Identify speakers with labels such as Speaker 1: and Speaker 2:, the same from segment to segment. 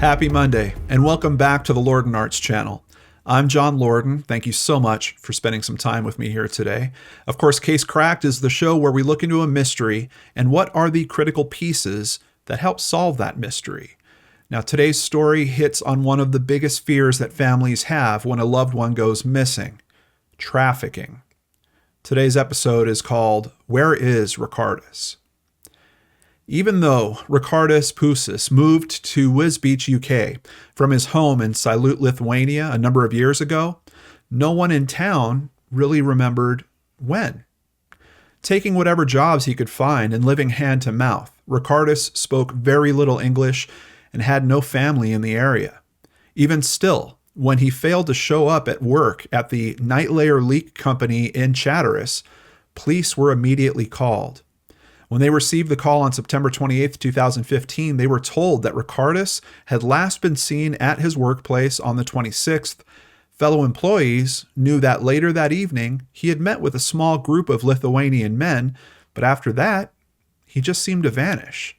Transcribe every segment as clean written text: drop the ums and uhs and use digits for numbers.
Speaker 1: Happy Monday, and welcome back to the Lorden Arts channel. I'm John Lorden. Thank you so much for spending some time with me here today. Of course, Case Cracked is the show where we look into a mystery and what are the critical pieces that help solve that mystery. Now, today's story hits on one of the biggest fears that families have when a loved one goes missing: trafficking. Today's episode is called Where is Ricardus? Even though Ricardus Pusis moved to Wisbech, UK from his home in Salut, Lithuania a number of years ago, no one in town really remembered when. Taking whatever jobs he could find and living hand to mouth, Ricardus spoke very little English and had no family in the area. Even still, when he failed to show up at work at the Night Layer Leak Company in Chatteris, police were immediately called. When they received the call on September 28, 2015, they were told that Ricardus had last been seen at his workplace on the 26th. Fellow employees knew that later that evening, he had met with a small group of Lithuanian men, but after that, he just seemed to vanish.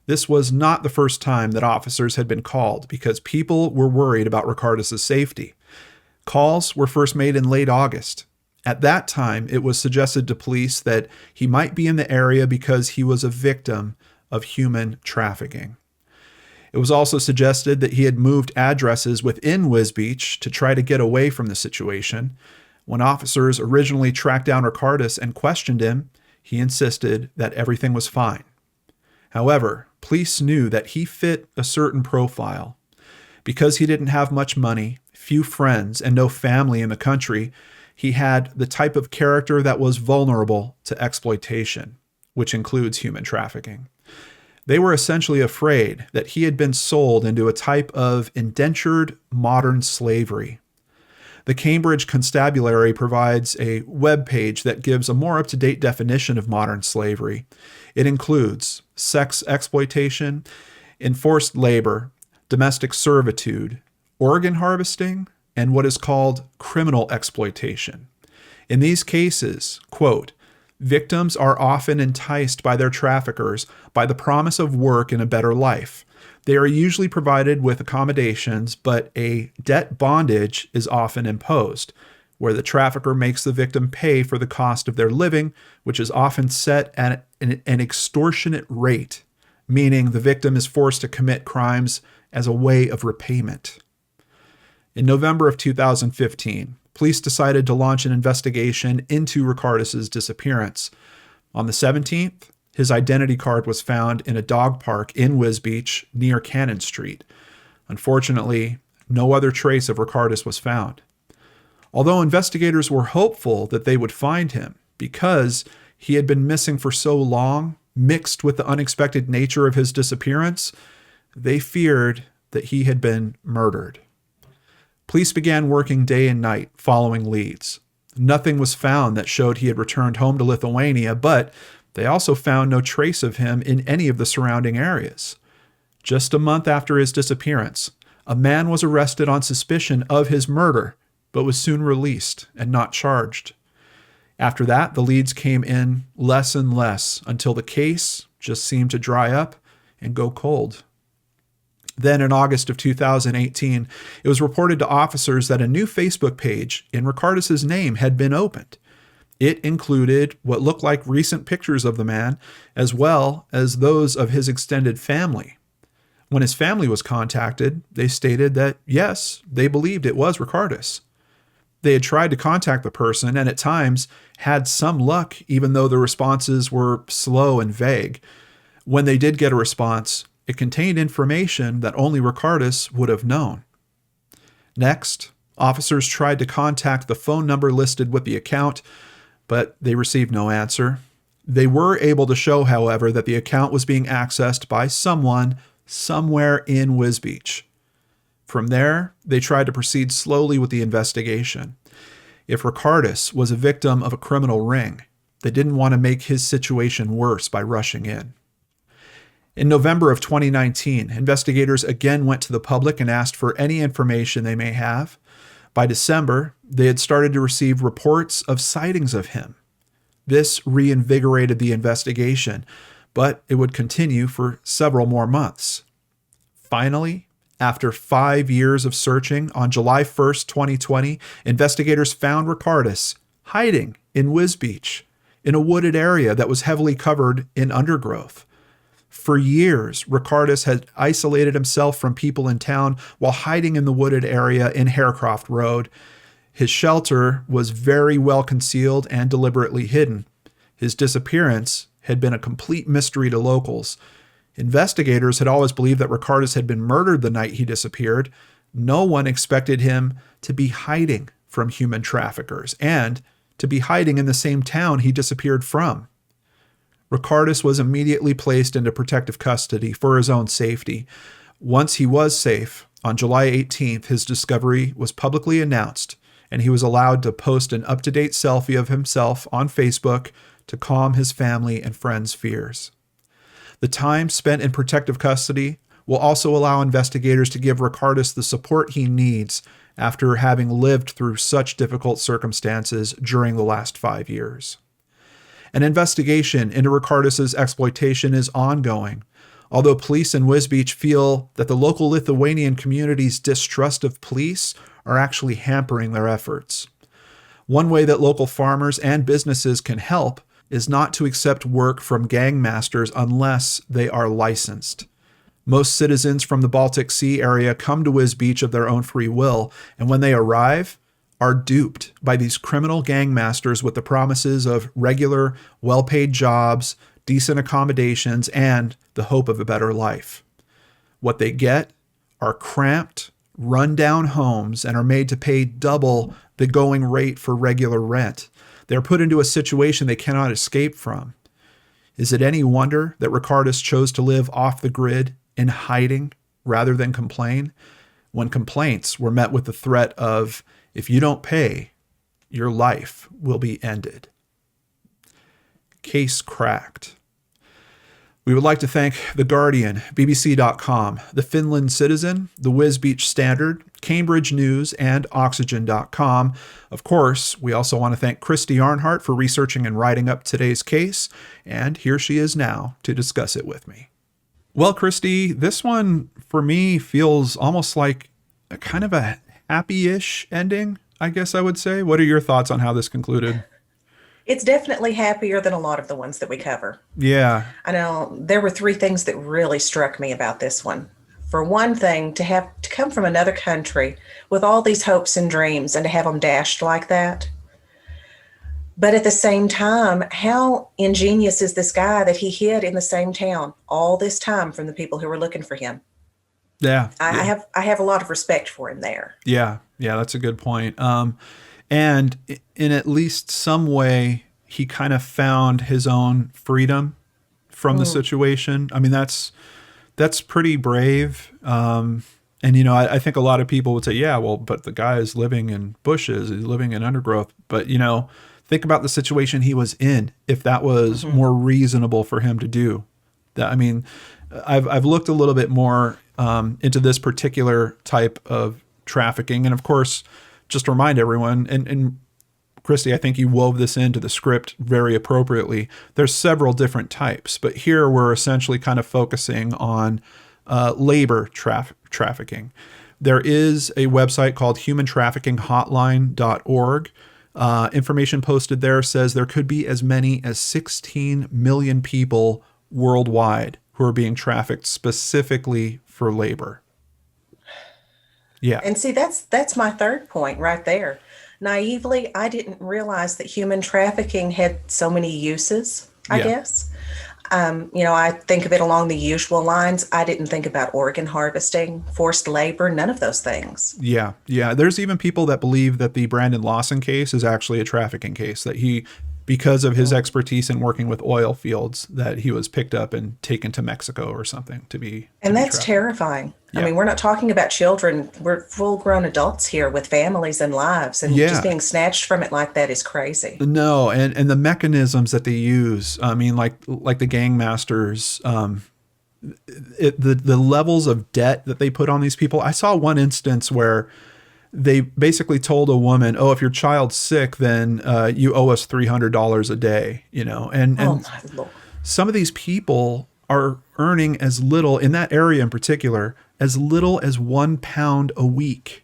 Speaker 1: This was not the first time that officers had been called because people were worried about Ricardus' safety. Calls were first made in late August. At that time, it was suggested to police that he might be in the area because he was a victim of human trafficking. It was also suggested that he had moved addresses within Wisbech to try to get away from the situation. When officers originally tracked down Ricardus and questioned him, he insisted that everything was fine. However, police knew that he fit a certain profile. Because he didn't have much money, few friends, and no family in the country, he had the type of character that was vulnerable to exploitation, which includes human trafficking. They were essentially afraid that he had been sold into a type of indentured modern slavery. The Cambridge Constabulary provides a web page that gives a more up-to-date definition of modern slavery. It includes sex exploitation, enforced labor, domestic servitude, organ harvesting, and what is called criminal exploitation. In these cases, quote, victims are often enticed by their traffickers by the promise of work and a better life. They are usually provided with accommodations, but a debt bondage is often imposed, where the trafficker makes the victim pay for the cost of their living, which is often set at an extortionate rate, meaning the victim is forced to commit crimes as a way of repayment. In November of 2015, police decided to launch an investigation into Ricardus' disappearance. On the 17th, his identity card was found in a dog park in Wisbech near Cannon Street. Unfortunately, no other trace of Ricardus was found. Although investigators were hopeful that they would find him because he had been missing for so long, mixed with the unexpected nature of his disappearance, they feared that he had been murdered. Police began working day and night following leads. Nothing was found that showed he had returned home to Lithuania, but they also found no trace of him in any of the surrounding areas. Just a month after his disappearance, a man was arrested on suspicion of his murder, but was soon released and not charged. After that, the leads came in less and less until the case just seemed to dry up and go cold. Then in August of 2018, it was reported to officers that a new Facebook page in Ricardus' name had been opened. It included what looked like recent pictures of the man, as well as those of his extended family. When his family was contacted, they stated that, yes, they believed it was Ricardus. They had tried to contact the person and at times had some luck, even though the responses were slow and vague. When they did get a response, it contained information that only Ricardus would have known. Next, officers tried to contact the phone number listed with the account, but they received no answer. They were able to show, however, that the account was being accessed by someone somewhere in Wisbech. From there, they tried to proceed slowly with the investigation. If Ricardus was a victim of a criminal ring, they didn't want to make his situation worse by rushing in. In November of 2019, investigators again went to the public and asked for any information they may have. By December, they had started to receive reports of sightings of him. This reinvigorated the investigation, but it would continue for several more months. Finally, after 5 years of searching, on July 1st, 2020, investigators found Ricardus hiding in Wisbeach in a wooded area that was heavily covered in undergrowth. For years, Ricardus had isolated himself from people in town while hiding in the wooded area in Harecroft Road. His shelter was very well concealed and deliberately hidden. His disappearance had been a complete mystery to locals. Investigators had always believed that Ricardus had been murdered the night he disappeared. No one expected him to be hiding from human traffickers and to be hiding in the same town he disappeared from. Ricardus was immediately placed into protective custody for his own safety. Once he was safe, on July 18th, his discovery was publicly announced, and he was allowed to post an up-to-date selfie of himself on Facebook to calm his family and friends' fears. The time spent in protective custody will also allow investigators to give Ricardus the support he needs after having lived through such difficult circumstances during the last 5 years. An investigation into Ricardus's exploitation is ongoing, although police in Wisbeach feel that the local Lithuanian community's distrust of police are actually hampering their efforts. One way that local farmers and businesses can help is not to accept work from gang masters unless they are licensed. Most citizens from the Baltic Sea area come to Wisbeach of their own free will, and when they arrive, are duped by these criminal gang masters with the promises of regular, well-paid jobs, decent accommodations, and the hope of a better life. What they get are cramped, run-down homes and are made to pay double the going rate for regular rent. They're put into a situation they cannot escape from. Is it any wonder that Ricardus chose to live off the grid in hiding rather than complain, when complaints were met with the threat of, if you don't pay, your life will be ended? Case cracked. We would like to thank The Guardian, BBC.com, The Finland Citizen, The Wisbeach Standard, Cambridge News, and Oxygen.com. Of course, we also want to thank Christy Arnhart for researching and writing up today's case, and here she is now to discuss it with me. Well, Christy, this one for me feels almost like a kind of a happy-ish ending, I guess I would say. What are your thoughts on how this concluded?
Speaker 2: It's definitely happier than a lot of the ones that we cover.
Speaker 1: Yeah.
Speaker 2: I know there were 3 things that really struck me about this one. For one thing, to come from another country with all these hopes and dreams and to have them dashed like that. But at the same time, how ingenious is this guy that he hid in the same town all this time from the people who were looking for him?
Speaker 1: Yeah.
Speaker 2: I have a lot of respect for him there.
Speaker 1: Yeah. Yeah, that's a good point. And in at least some way, he kind of found his own freedom from the situation. I mean, that's pretty brave. And, I think a lot of people would say, yeah, well, but the guy is living in bushes, he's living in undergrowth. But, think about the situation he was in, if that was more reasonable for him to do. That, I mean, I've looked a little bit more into this particular type of trafficking. And of course, just to remind everyone, and Christy, I think you wove this into the script very appropriately. There's several different types, but here we're essentially kind of focusing on labor trafficking. There is a website called humantraffickinghotline.org. Information posted there says there could be as many as 16 million people worldwide who are being trafficked specifically for labor. Yeah.
Speaker 2: And see, that's my third point right there. Naively, I didn't realize that human trafficking had so many uses, I guess. I think of it along the usual lines. I didn't think about organ harvesting, forced labor, none of those things.
Speaker 1: Yeah. Yeah. There's even people that believe that the Brandon Lawson case is actually a trafficking case, that he, because of his expertise in working with oil fields, that he was picked up and taken to Mexico or something to be.
Speaker 2: And that's terrifying. Yeah. I mean, we're not talking about children. We're full-grown adults here with families and lives, and just being snatched from it like that is crazy.
Speaker 1: No, and the mechanisms that they use, I mean, like the gang masters, the levels of debt that they put on these people. I saw one instance where they basically told a woman, "Oh, if your child's sick, then you owe us $300 a day." And
Speaker 2: oh my Lord.
Speaker 1: Some of these people are earning as little in that area in particular as little as £1 a week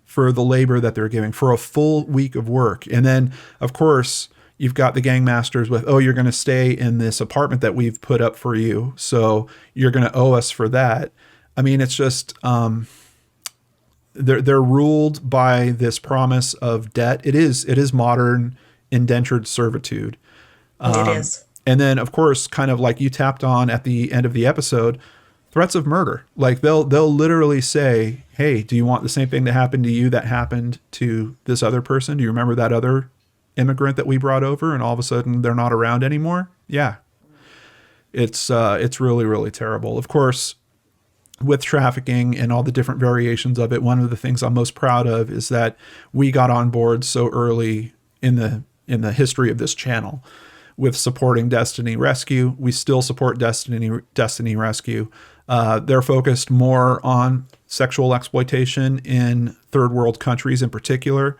Speaker 1: for the labor that they're giving for a full week of work. And then, of course, you've got the gangmasters with, oh, you're going to stay in this apartment that we've put up for you, so you're going to owe us for that. I mean, it's just they're ruled by this promise of debt. It is modern indentured servitude.
Speaker 2: It is.
Speaker 1: And then, of course, kind of like you tapped on at the end of the episode, threats of murder. Like they'll literally say, hey, do you want the same thing that happened to you that happened to this other person? Do you remember that other immigrant that we brought over and all of a sudden they're not around anymore? Yeah. It's really, really terrible. Of course, with trafficking and all the different variations of it, one of the things I'm most proud of is that we got on board so early in the history of this channel with supporting Destiny Rescue. We still support Destiny Rescue. They're focused more on sexual exploitation in third world countries in particular.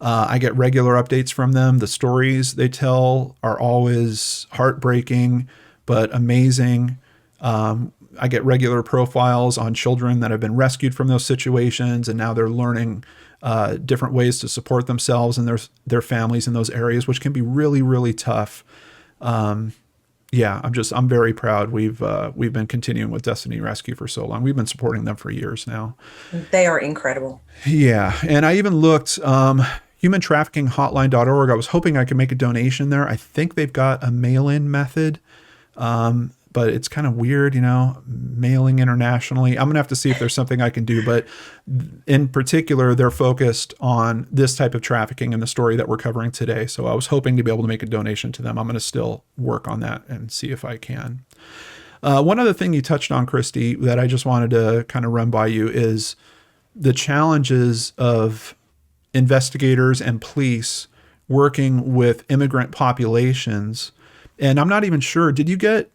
Speaker 1: I get regular updates from them. The stories they tell are always heartbreaking, but amazing. I get regular profiles on children that have been rescued from those situations, and now they're learning different ways to support themselves and their families in those areas, which can be really, really tough. I'm very proud. We've been continuing with Destiny Rescue for so long. We've been supporting them for years now.
Speaker 2: They are incredible.
Speaker 1: Yeah, and I even looked humantraffickinghotline.org. I was hoping I could make a donation there. I think they've got a mail-in method. But it's kind of weird, mailing internationally. I'm going to have to see if there's something I can do. But in particular, they're focused on this type of trafficking and the story that we're covering today. So I was hoping to be able to make a donation to them. I'm going to still work on that and see if I can. One other thing you touched on, Christy, that I just wanted to kind of run by you is the challenges of investigators and police working with immigrant populations. And I'm not even sure, did you get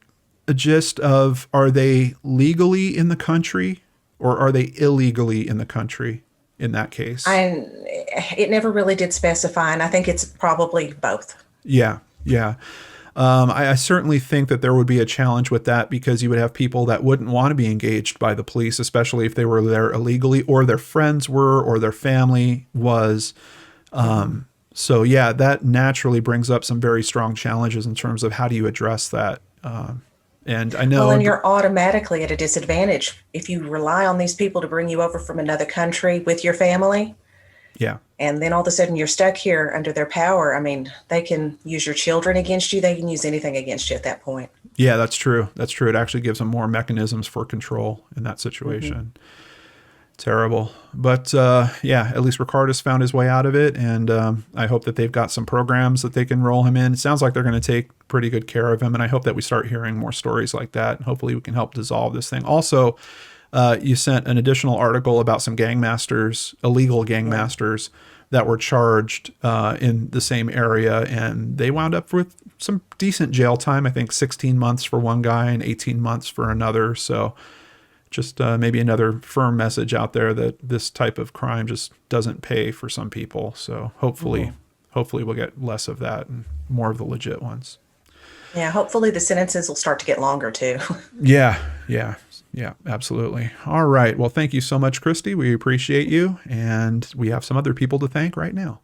Speaker 1: a gist of, are they legally in the country or are they illegally in the country in that case?
Speaker 2: It never really did specify, and I think it's probably both.
Speaker 1: Yeah. I certainly think that there would be a challenge with that because you would have people that wouldn't want to be engaged by the police, especially if they were there illegally or their friends were or their family was. So yeah, that naturally brings up some very strong challenges in terms of how do you address that. And I know.
Speaker 2: Well, and you're automatically at a disadvantage if you rely on these people to bring you over from another country with your family.
Speaker 1: Yeah.
Speaker 2: And then all of a sudden you're stuck here under their power. I mean, they can use your children against you. They can use anything against you at that point.
Speaker 1: Yeah, that's true. It actually gives them more mechanisms for control in that situation. Mm-hmm. Terrible. But at least Ricardus found his way out of it. And I hope that they've got some programs that they can roll him in. It sounds like they're going to take pretty good care of him. And I hope that we start hearing more stories like that. And hopefully we can help dissolve this thing. Also, you sent an additional article about some gangmasters, illegal gangmasters that were charged in the same area. And they wound up with some decent jail time. I think 16 months for one guy and 18 months for another. So just maybe another firm message out there that this type of crime just doesn't pay for some people. So hopefully we'll get less of that and more of the legit ones.
Speaker 2: Yeah, hopefully the sentences will start to get longer too.
Speaker 1: Yeah, absolutely. All right. Well, thank you so much, Christy. We appreciate you. And we have some other people to thank right now.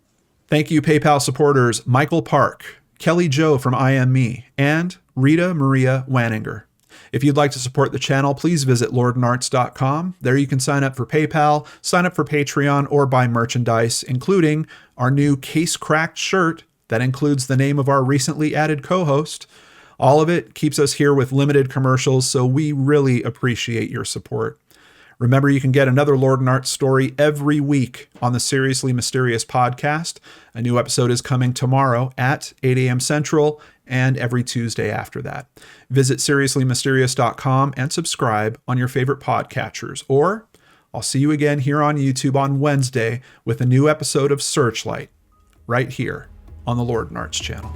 Speaker 1: Thank you, PayPal supporters Michael Park, Kelly Joe from I Am Me, and Rita Maria Wanninger. If you'd like to support the channel, please visit lordandarts.com. There you can sign up for PayPal, sign up for Patreon, or buy merchandise, including our new Case Cracked shirt that includes the name of our recently added co-host. All of it keeps us here with limited commercials, so we really appreciate your support. Remember, you can get another Lord and Arts story every week on the Seriously Mysterious podcast. A new episode is coming tomorrow at 8 a.m. Central and every Tuesday after that. Visit seriouslymysterious.com and subscribe on your favorite podcatchers. Or I'll see you again here on YouTube on Wednesday with a new episode of Searchlight right here on the Lord and Arts channel.